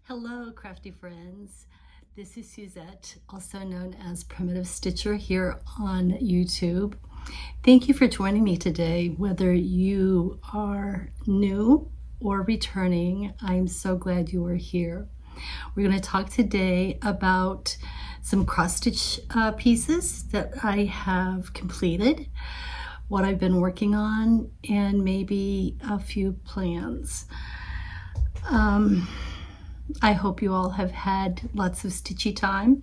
Hello, crafty friends. This is Suzette, also known as Primitive Stitcher here on YouTube. Thank you for joining me today. Whether you are new or returning, I'm so glad you are here. We're going to talk today about some cross-stitch pieces that I have completed, what I've been working on, and maybe a few plans. I hope you all have had lots of stitchy time.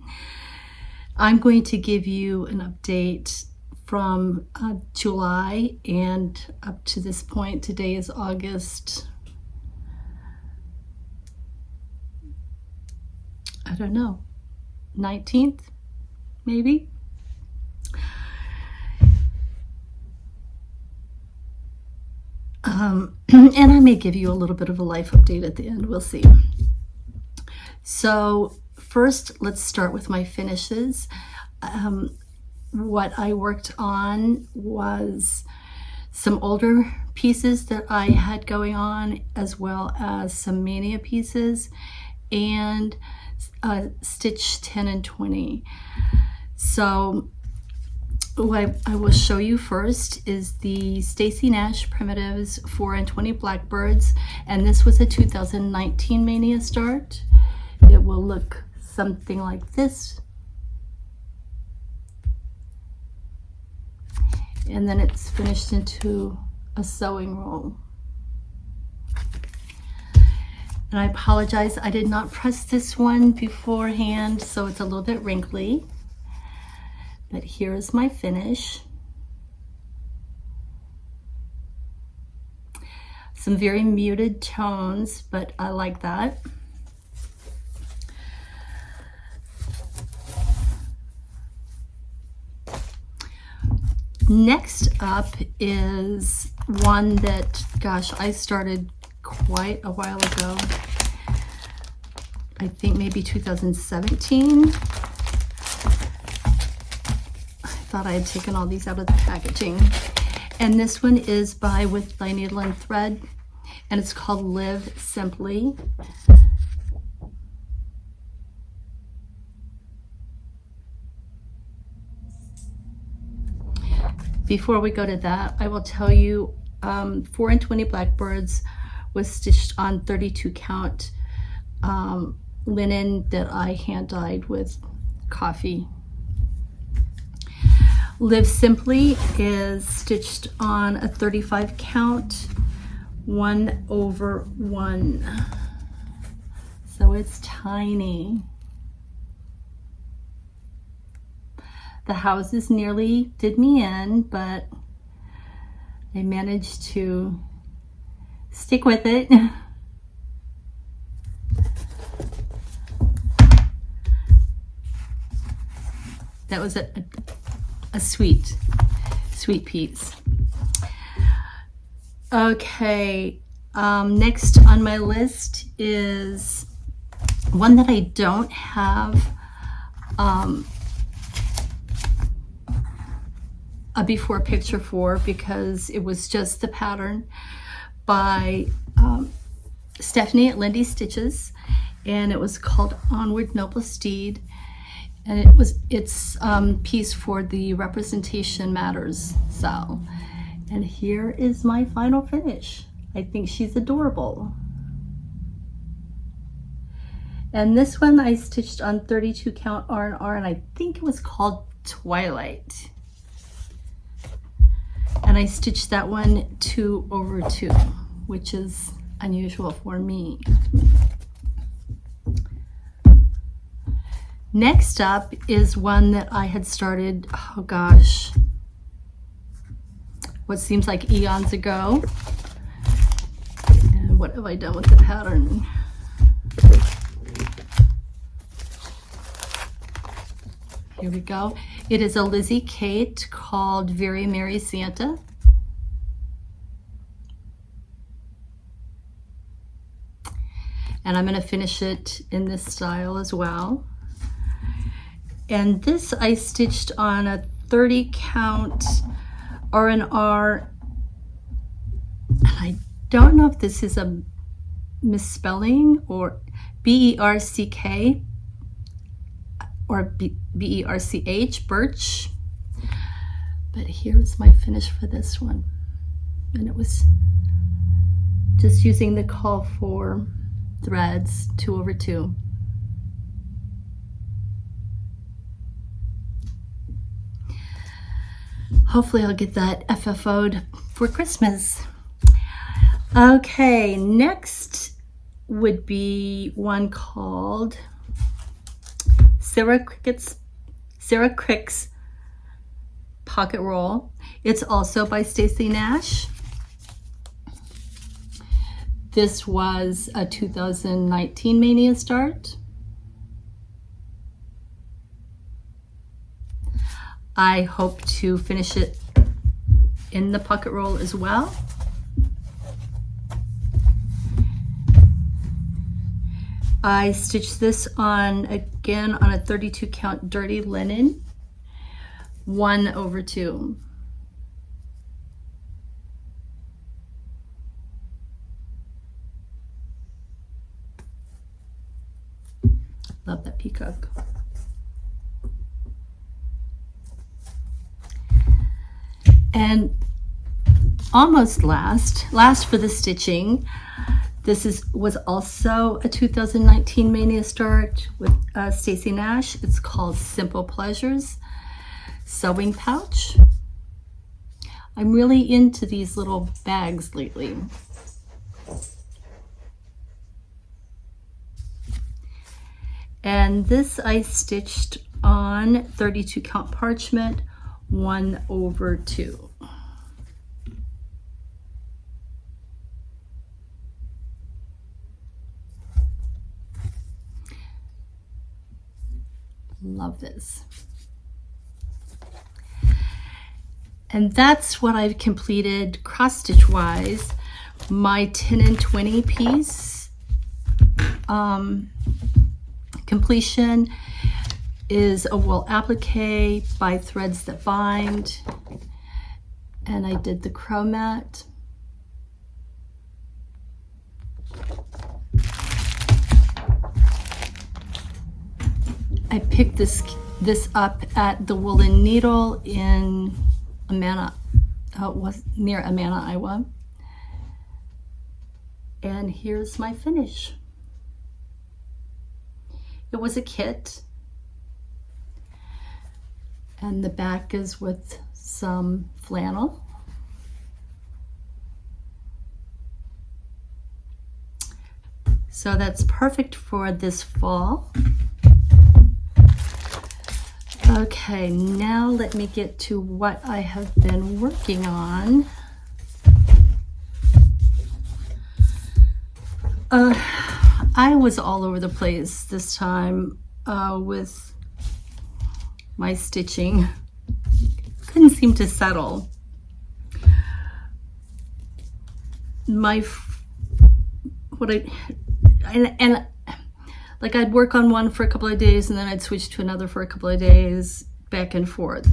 I'm going to give you an update from July and up to this point. Today is August, I don't know, 19th, maybe? And I may give you a little bit of a life update at the end, we'll see. So first, let's start with my finishes. What I worked on was some older pieces that I had going on, as well as some Mania pieces and stitch 10 and 20. So what I will show you first is the Stacy Nash Primitives 4 and 20 Blackbirds, and this was a 2019 Mania start. It will look something like this. And then it's finished into a sewing roll. And I apologize, I did not press this one beforehand, so it's a little bit wrinkly. But here is my finish. Some very muted tones, but I like that. Next up is one that, gosh, I started quite a while ago. I think maybe 2017. I thought I had taken all these out of the packaging. And this one is by With Thy Needle and Thread, and it's called Live Simply. Before we go to that, I will tell you 4 and 20 Blackbirds was stitched on 32 count linen that I hand dyed with coffee. Live Simply is stitched on a 35 count 1/1. So it's tiny. The houses nearly did me in, but I managed to stick with it. That was a sweet piece. Okay, next on my list is one that I don't have a before picture for, because it was just the pattern, by Stephanie at Lindy Stitches, and it was called Onward, Noble Steed, and it's piece for the Representation Matters cell. And here is my final finish. I think she's adorable. And this one I stitched on 32 count R&R, and I think it was called Twilight. And I stitched that one 2/2, which is unusual for me. Next up is one that I had started, oh gosh, what seems like eons ago. And what have I done with the pattern? Here we go. It is a Lizzie Kate called Very Merry Santa. And I'm going to finish it in this style as well. And this I stitched on a 30 count R&R. And I don't know if this is a misspelling, or B-E-R-C-K or B-E-R-C-H, birch. But here's my finish for this one. And it was just using the call for threads 2/2. Hopefully I'll get that FFO'd for Christmas. Okay, next would be one called Sarah Crick's Pocket Roll. It's also by Stacy Nash. This was a 2019 Mania start. I hope to finish it in the pocket roll as well. I stitched this on, again, on a 32 count dirty linen, 1/2. Love that peacock. And almost last for the stitching, this was also a 2019 Mania start with Stacy Nash. It's called Simple Pleasures Sewing Pouch. I'm really into these little bags lately. And this I stitched on 32 count parchment, 1/2. Love this. And that's what I've completed cross stitch wise. My 10 and 20 piece completion is a wool applique by Threads That Bind, and I did the crow mat. I picked this up at the Woolen Needle in Amana, it was near Amana, Iowa. And here's my finish. It was a kit, and the back is with some flannel. So that's perfect for this fall. Okay, now let me get to what I have been working on. I was all over the place this time with my stitching. Couldn't seem to settle. Like I'd work on one for a couple of days and then I'd switch to another for a couple of days, back and forth.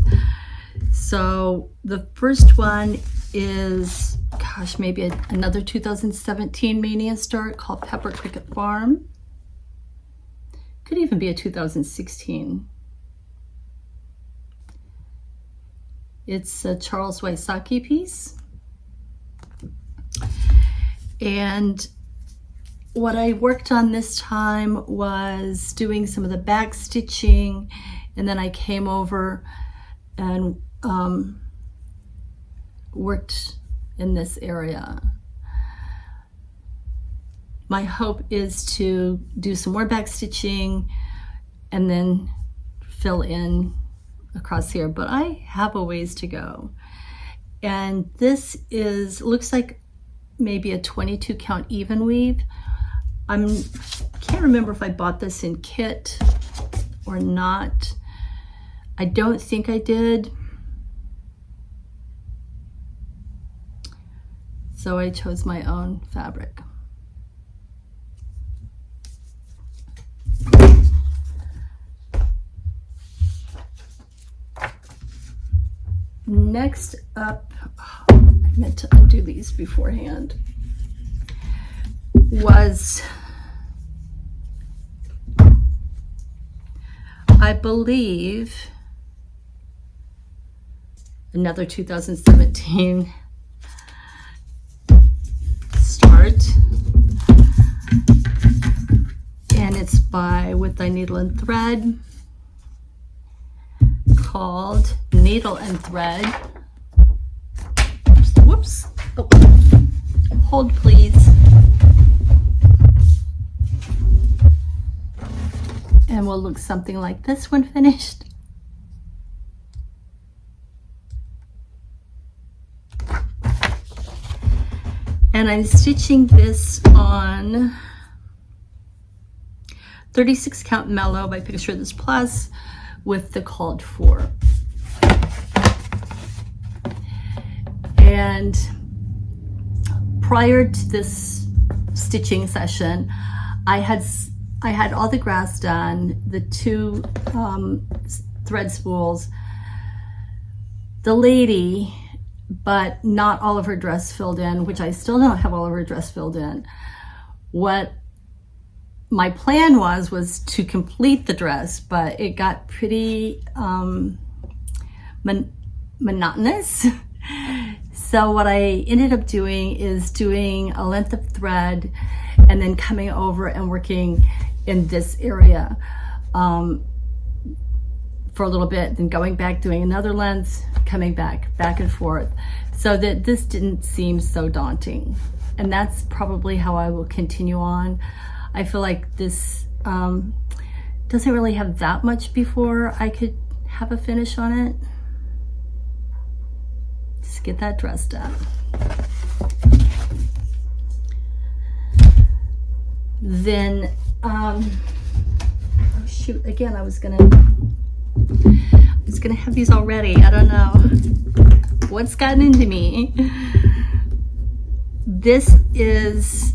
So the first one is, gosh, maybe another 2017 Mania start called Pepper Cricket Farm. Could even be a 2016. It's a Charles Wysocki piece. And what I worked on this time was doing some of the back stitching, and then I came over and worked in this area. My hope is to do some more back stitching and then fill in across here, but I have a ways to go. And this looks like maybe a 22 count even weave. Can't remember if I bought this in kit or not. I don't think I did. So I chose my own fabric. Next up, I meant to undo these beforehand. was, I believe, another 2017 start, and it's by With Thy Needle and Thread, called Needle and Thread. Whoops. Oh. Hold please. And will look something like this when finished. And I'm stitching this on 36 count mellow by Picture This Plus with the called for. And prior to this stitching session, I had all the grass done, the 2 thread spools, the lady, but not all of her dress filled in, which I still don't have all of her dress filled in. What my plan was to complete the dress, but it got pretty monotonous. So what I ended up doing is doing a length of thread and then coming over and working in this area for a little bit, then going back, doing another length, coming back and forth, so that this didn't seem so daunting. And that's probably how I will continue on. I feel like this doesn't really have that much before I could have a finish on it. Just get that dress done. Then, oh shoot, again, I was gonna have these already. I don't know what's gotten into me. This is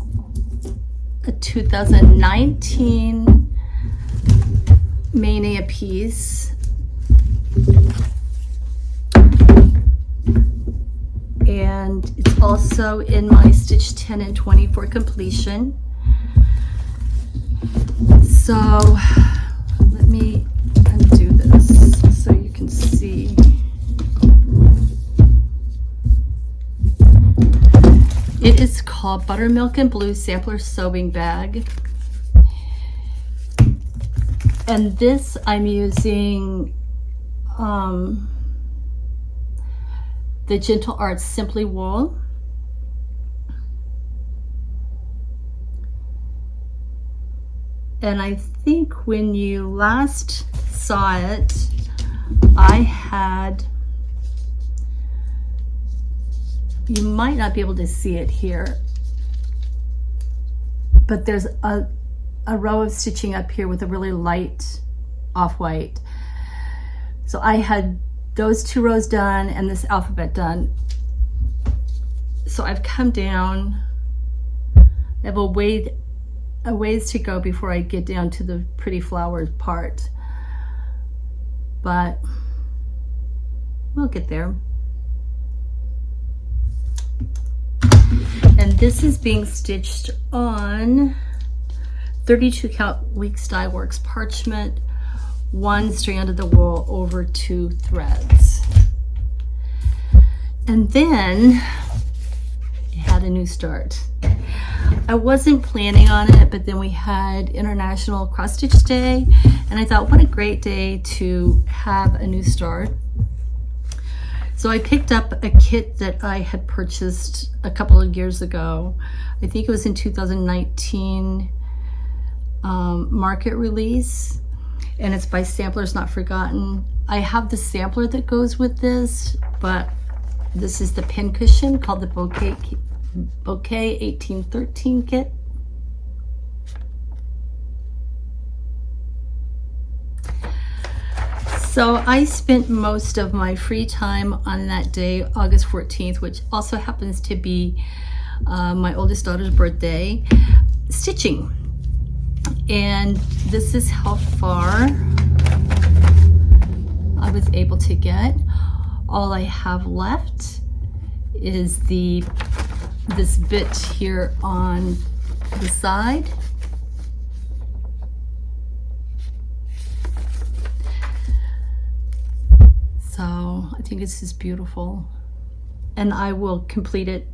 a 2019 Mania piece. And it's also in my stitch 10 and 20 for completion. So let me undo this so you can see. It is called Buttermilk and Blue Sampler Sewing Bag. And this I'm using the Gentle Arts Simply Wool. And I think when you last saw it, I had, you might not be able to see it here, but there's a row of stitching up here with a really light off-white. So I had those 2 rows done and this alphabet done. So I've come down. I have a ways to go before I get down to the pretty flowers part, but we'll get there. And this is being stitched on 32 count Weeks Dye Works parchment, 1 strand of the wool over 2 threads. And then it had a new start. I wasn't planning on it, but then we had International Cross Stitch Day, and I thought, what a great day to have a new start. So I picked up a kit that I had purchased a couple of years ago. I think it was in 2019 market release, and it's by Samplers Not Forgotten. I have the sampler that goes with this, but this is the pin cushion called the Bouquet 1813 kit. So I spent most of my free time on that day, August 14th, which also happens to be my oldest daughter's birthday, stitching. And this is how far I was able to get. All I have left is this bit here on the side. So I think this is beautiful, and I will complete it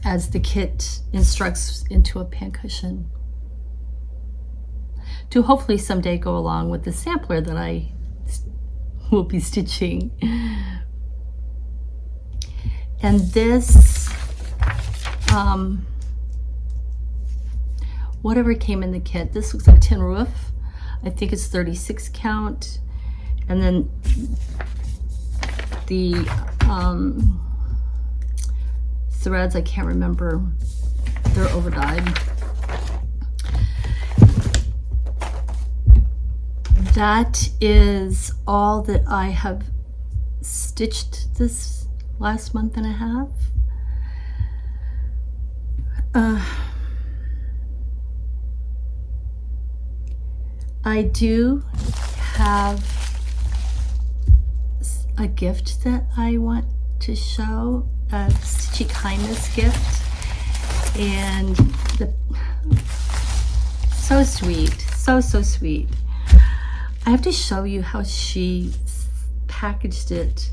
as the kit instructs into a pincushion, to hopefully someday go along with the sampler that I will be stitching. And this, whatever came in the kit, this looks like tin roof. I think it's 36 count. And then the threads, I can't remember, they're over dyed. That is all that I have stitched this last month and a half. I do have a gift that I want to show, a Stitchy Kindness gift, and so sweet, so sweet. I have to show you how she packaged it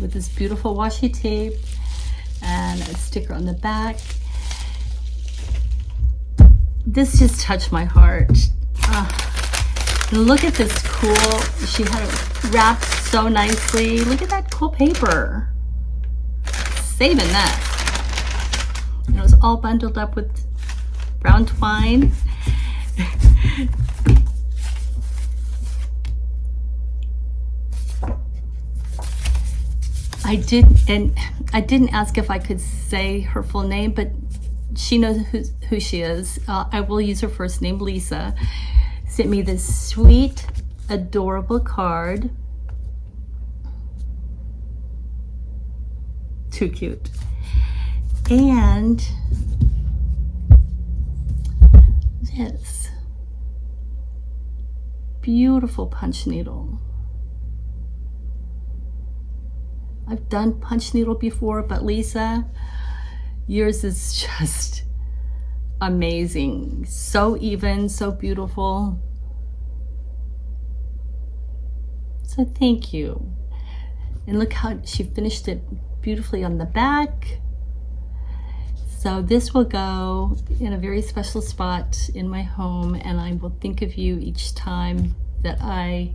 with this beautiful washi tape and a sticker on the back. This just touched my heart. Look at this cool, she had it wrapped so nicely. Look at that cool paper. Saving that. And it was all bundled up with brown twine. I didn't ask if I could say her full name, but she knows who she is. I will use her first name, Lisa. Sent me this sweet, adorable card. Too cute. And this beautiful punch needle. I've done punch needle before, but Lisa, yours is just amazing. So even, so beautiful. So thank you. And look how she finished it beautifully on the back. So this will go in a very special spot in my home, and I will think of you each time that I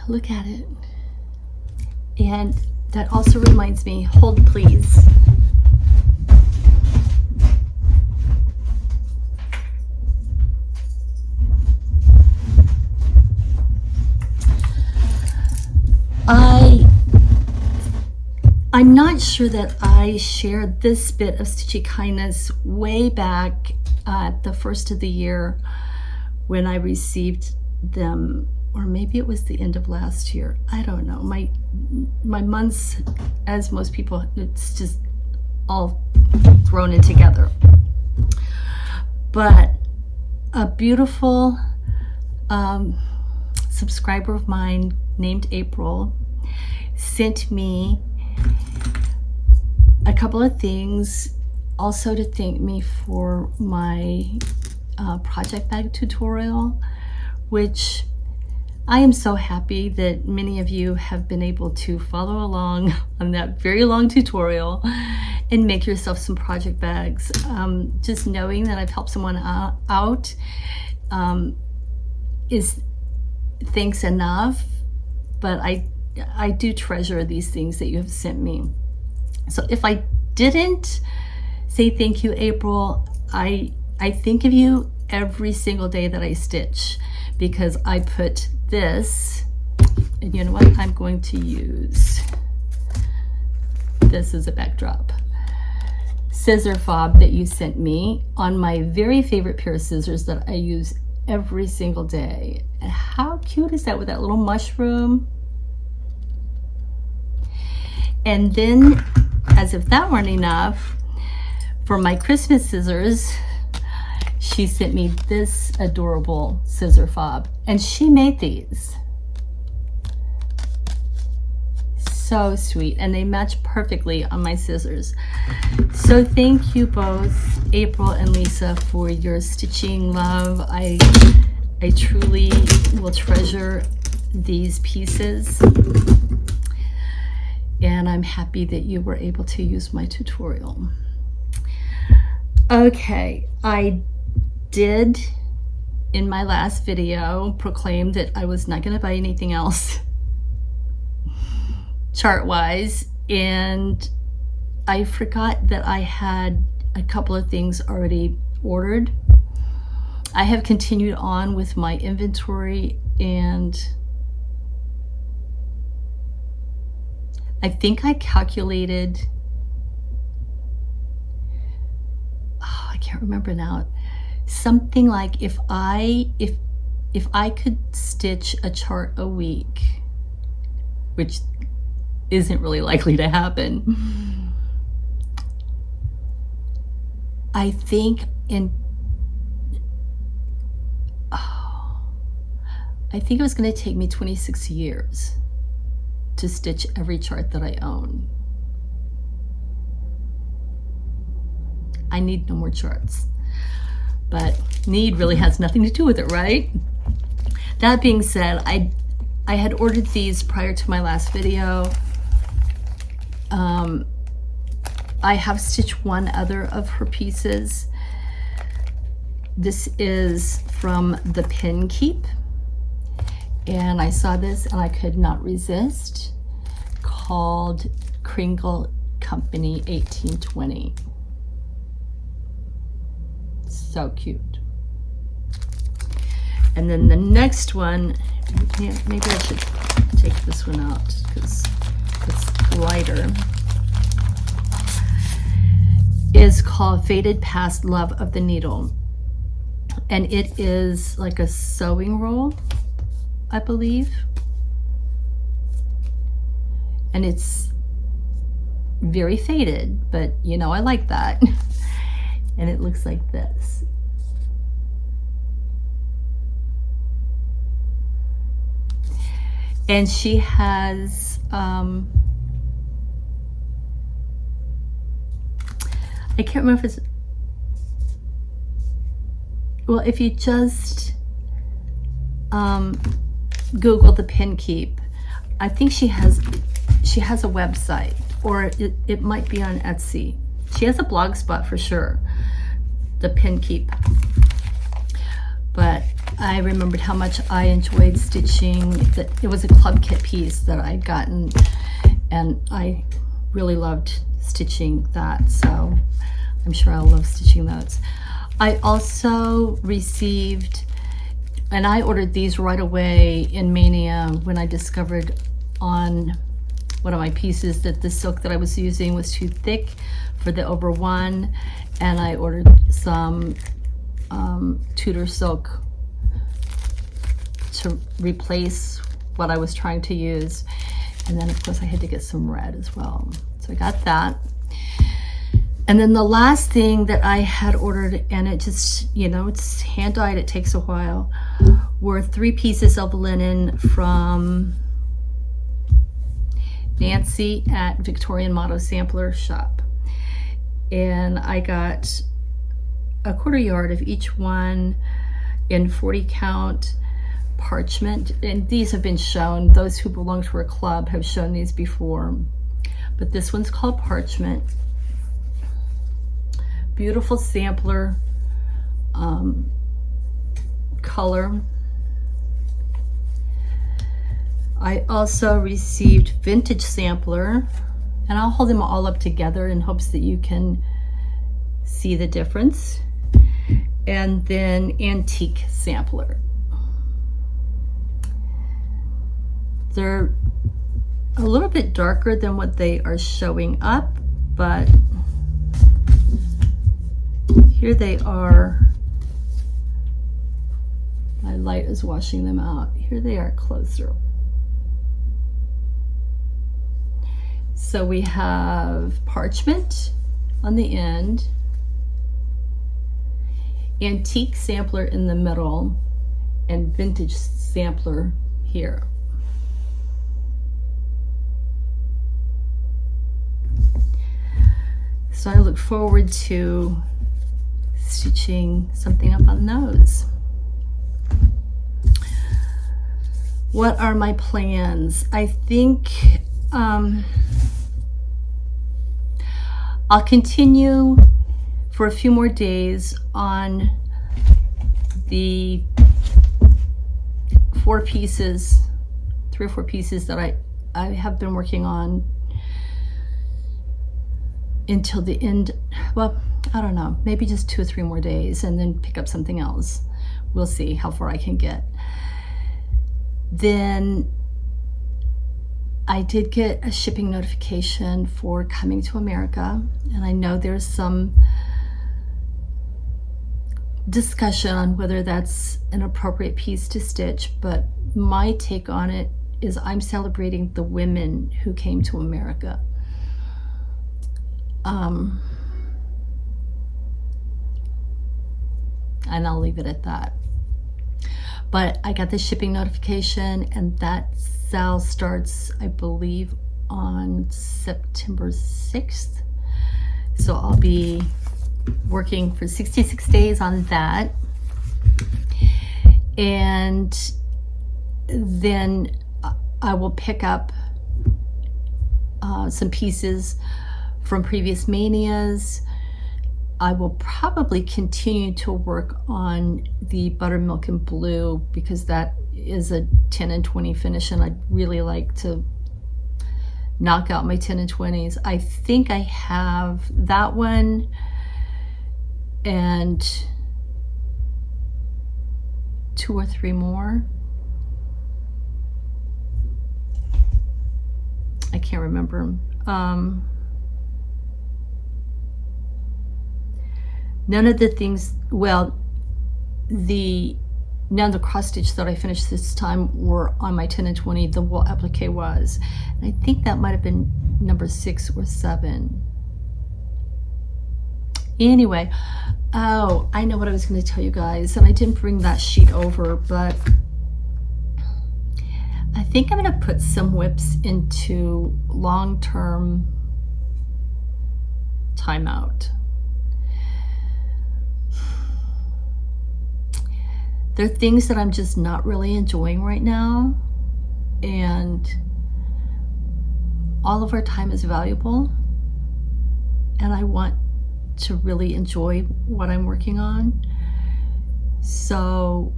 look at it. And that also reminds me, hold please. I'm not sure that I shared this bit of Stitchy Kindness way back at the first of the year when I received them, or maybe it was the end of last year. I don't know. My months, as most people, it's just all thrown in together. But a beautiful subscriber of mine named April sent me a couple of things, also to thank me for my project bag tutorial, which I am so happy that many of you have been able to follow along on that very long tutorial and make yourself some project bags. Just knowing that I've helped someone out is thanks enough, but I do treasure these things that you have sent me. So if I didn't say thank you, April, I think of you every single day that I stitch, because I put this, and you know what, I'm going to use this as a backdrop, scissor fob that you sent me on my very favorite pair of scissors that I use every single day. And how cute is that with that little mushroom? And then, as if that weren't enough, for my Christmas scissors, she sent me this adorable scissor fob, and she made these. so sweet, and they match perfectly on my scissors. So thank you both, April and Lisa, for your stitching love. I truly will treasure these pieces, and I'm happy that you were able to use my tutorial. Okay, I did in my last video proclaim that I was not going to buy anything else chart-wise, and I forgot that I had a couple of things already ordered. I have continued on with my inventory, and I think I calculated, oh, I can't remember now, something like if I could stitch a chart a week, which isn't really likely to happen, I think it was going to take me 26 years to stitch every chart that I own. I need no more charts, but need really has nothing to do with it, right? That being said, I had ordered these prior to my last video. I have stitched one other of her pieces. This is from the Pin Keep, and I saw this and I could not resist, called Kringle Company 1820. So cute. And then the next one, maybe I should take this one out because it's lighter, is called Faded Past Love of the Needle. And it is like a sewing roll, I believe. And it's very faded, but you know, I like that. And it looks like this. And she has, I can't remember if it's, well, if you just Google the Pin Keep, I think she has a website, or it might be on Etsy. She has a blog spot for sure, the Pin Keep. But I remembered how much I enjoyed stitching. It was a club kit piece that I'd gotten, and I really loved stitching that, so I'm sure I'll love stitching those. I also received, and I ordered these right away in Mania when I discovered on one of my pieces that the silk that I was using was too thick for the over one, and I ordered some Tudor silk to replace what I was trying to use. And then of course I had to get some red as well, so I got that. And then the last thing that I had ordered, and it just, you know, it's hand dyed, it takes a while, were 3 pieces of linen from Nancy at Victorian Motto Sampler Shop. And I got a 1/4 yard of each one in 40 count parchment. And these have been shown, those who belong to our club have shown these before. But this one's called parchment. Beautiful sampler color. I also received vintage sampler, and I'll hold them all up together in hopes that you can see the difference. And then antique sampler. They're a little bit darker than what they are showing up, but here they are. My light is washing them out. Here they are closer. So we have parchment on the end, antique sampler in the middle, and vintage sampler here. So I look forward to stitching something up on those. What are my plans? I think I'll continue for a few more days on the 3 or 4 pieces that I have been working on until the end. Well, I don't know, maybe just 2 or 3 more days, and then pick up something else. We'll see how far I can get. Then I did get a shipping notification for coming to America, and I know there's some discussion on whether that's an appropriate piece to stitch, but my take on it is I'm celebrating the women who came to America. And I'll leave it at that. But I got the shipping notification, and that sale starts, I believe, on September 6th. So I'll be working for 66 days on that. And then I will pick up some pieces from previous manias. I will probably continue to work on the Buttermilk and Blue because that is a 10 and 20 finish, and I'd really like to knock out my 10 and 20s. I think I have that one and 2 or 3 more. I can't remember. None of the things, well, none of the cross stitch that I finished this time were on my 10 and 20, the wool applique was. And I think that might have been number 6 or 7. Anyway, oh, I know what I was going to tell you guys, and I didn't bring that sheet over, but I think I'm going to put some whips into long-term timeout. There are things that I'm just not really enjoying right now, and all of our time is valuable, and I want to really enjoy what I'm working on. So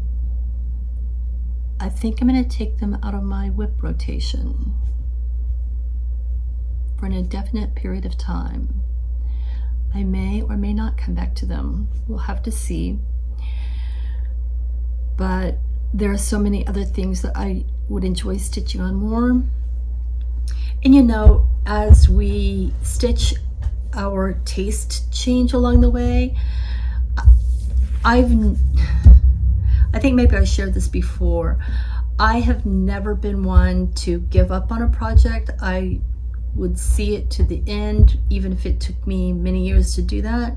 I think I'm going to take them out of my whip rotation for an indefinite period of time. I may or may not come back to them. We'll have to see. But there are so many other things that I would enjoy stitching on more. And you know, as we stitch, our taste change along the way. I think maybe I shared this before. I have never been one to give up on a project. I would see it to the end, even if it took me many years to do that,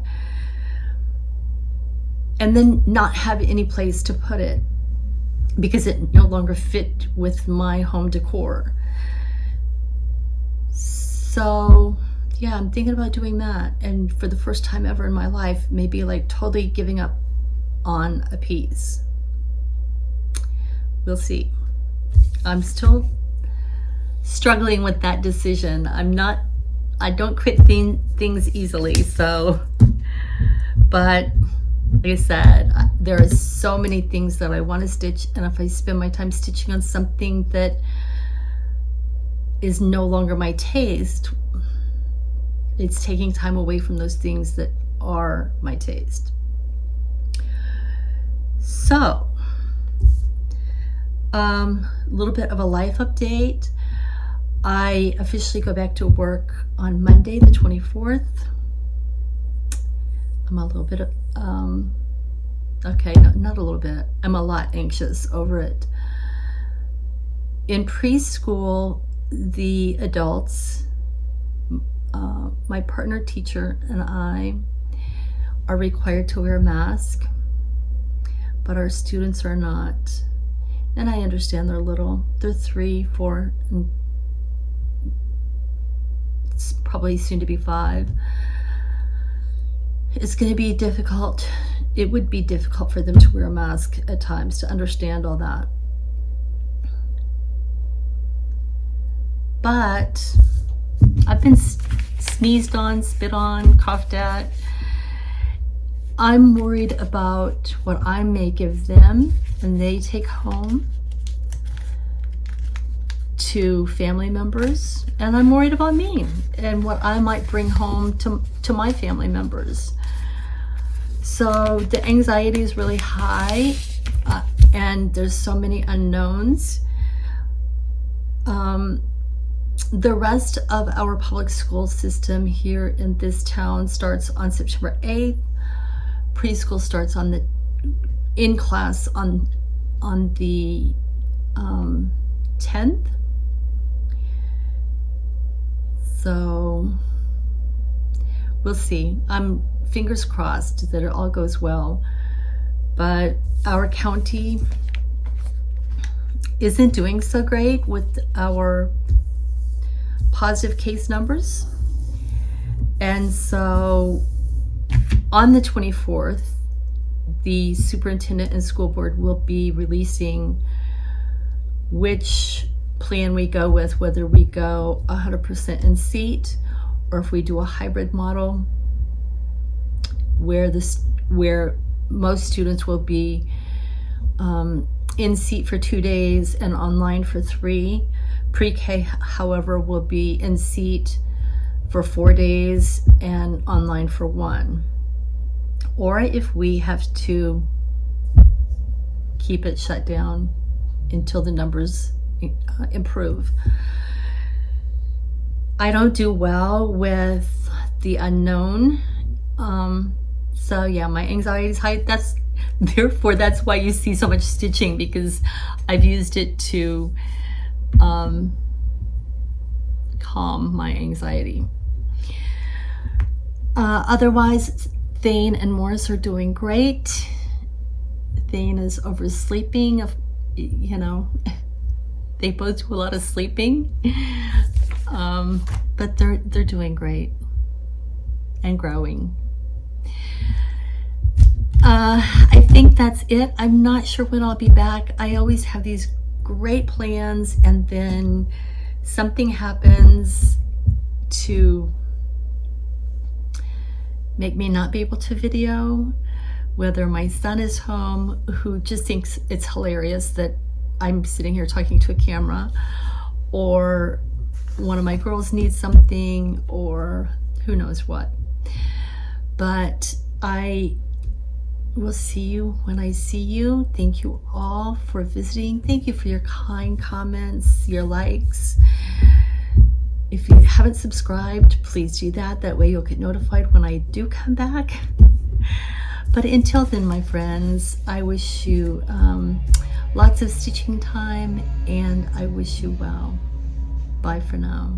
and then not have any place to put it because it no longer fit with my home decor. So yeah, I'm thinking about doing that, and for the first time ever in my life, maybe like totally giving up on a piece. We'll see. I'm still struggling with that decision. I don't quit things easily, so, but like I said, there are so many things that I want to stitch, and if I spend my time stitching on something that is no longer my taste, it's taking time away from those things that are my taste. So, a little bit of a life update. I officially go back to work on Monday the 24th. I'm a little bit, okay, no, not a little bit. I'm a lot anxious over it. In preschool, the adults, my partner teacher and I are required to wear a mask, but our students are not. And I understand they're little. They're 3, 4, and it's probably soon to be 5. it's going to be difficult. It would be difficult for them to wear a mask at times to understand all that. But I've been sneezed on, spit on, coughed at. I'm worried about what I may give them and they take home to family members, and I'm worried about me and what I might bring home to my family members. So the anxiety is really high, and there's so many unknowns. The rest of our public school system here in this town starts on September 8th. Preschool starts in class on the 10th. So we'll see. I'm fingers crossed that it all goes well. But our county isn't doing so great with our positive case numbers. And so on the 24th, the superintendent and school board will be releasing which plan we go with, whether we go 100% in seat or if we do a hybrid model where most students will be in seat for 2 days and online for 3. Pre-K, however, will be in seat for 4 days and online for 1. Or if we have to keep it shut down until the numbers improve. I don't do well with the unknown. So yeah, my anxiety is high. That's why you see so much stitching, because I've used it to calm my anxiety. Otherwise, Thane and Morris are doing great. Thane is oversleeping, you know. They both do a lot of sleeping, but they're doing great and growing. I think that's it. I'm not sure when I'll be back. I always have these great plans, and then something happens to make me not be able to video, whether my son is home, who just thinks it's hilarious that I'm sitting here talking to a camera, or one of my girls needs something, or who knows what. But I will see you when I see you. Thank you all for visiting. Thank you for your kind comments, your likes. If you haven't subscribed, please do that. That way you'll get notified when I do come back. But until then, my friends, I wish you lots of stitching time, and I wish you well. Bye for now.